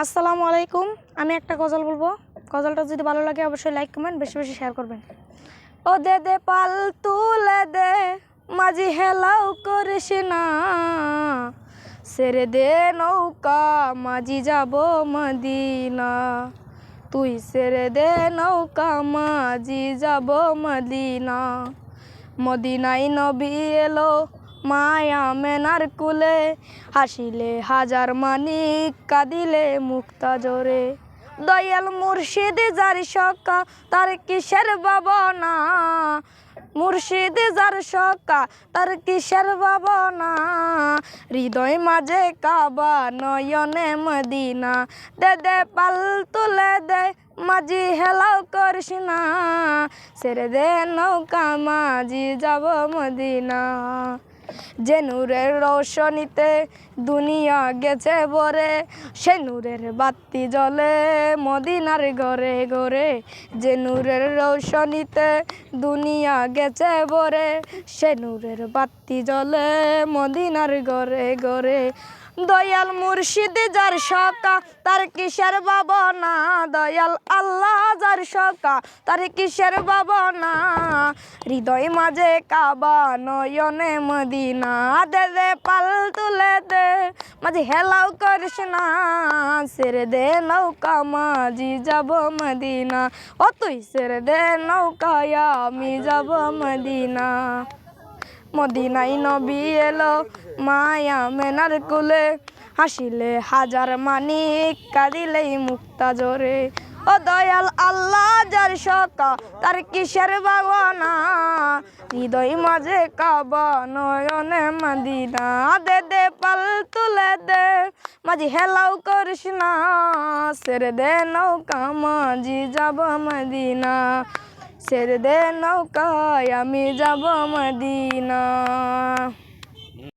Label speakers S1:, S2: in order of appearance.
S1: আসসালামু আলাইকুম। আমি একটা গজল বলবো। গজলটা যদি ভালো লাগে অবশ্যই লাইক কমেন্ট বেশি বেশি শেয়ার করবেন। ও দে দে পাল তুলে দে মাঝি হেলাও করিস না, ছেড়ে দে নৌকা মাঝি যাব মদিনা। তুই ছেড়ে দে নৌকা মাঝি যাব মদিনা। মদিনায় নবী এলো মায়া মেনার কুলে, হাসিলে হাজার মানিক কাঁদিলে মুক্তা জোরে। দয়াল মুর্শিদ যার সকা তার কিসের ভাবনা, মুর্শিদ যার সকা তার কিসের ভাবনা। হৃদয় মাঝে কাবা নয়নে মদিনা। দে দে পাল তুলে দে মাঝি হেলাও করিস না, ছেড়ে দে নৌকা মাঝি যাব মদিনা। যে নূরের রৌশনীতে দুনিয়া গেছে ভরে, সে নূরের বাতি জ্বলে মদিনার ঘরে ঘরে। যে নূরের রৌশনীতে দুনিয়া গেছে ভরে, সে নূরের বাতি জ্বলে মদিনার ঘরে ঘরে। দয়াল মুর্শিদ যার সকা তার কিসের ভাবনা, দয়াল আল্লাহ যার সকা তার কিসের ভাবনা। হৃদয় মাঝে কাবা নয়নে মদিনা। দে দে পাল তুলে দে মাঝি হেলাও করিস না, ছেড়ে দে নৌকা মাঝি যাব মদিনা। ও তুই ছেড়ে দে নৌকায় আমি যাব মদিনা। মদিনায় নবী এলো মায়া মেনার কুলে, হাসিলে হাজার মানিক কাঁদিলেই মুক্তা জোরে। ও দয়াল আল্লাহ যার সকা তার কিসের ভাবনা, হৃদয় মাঝে কাবা নয়নে মদিনা। দে দে পাল তুলে দে মাঝি হেলাও করিস না, ছেড়ে দে নৌকা মাঝি যাব মদিনা। ছেড়ে দে নৌকায় আমি যাব মদিনা।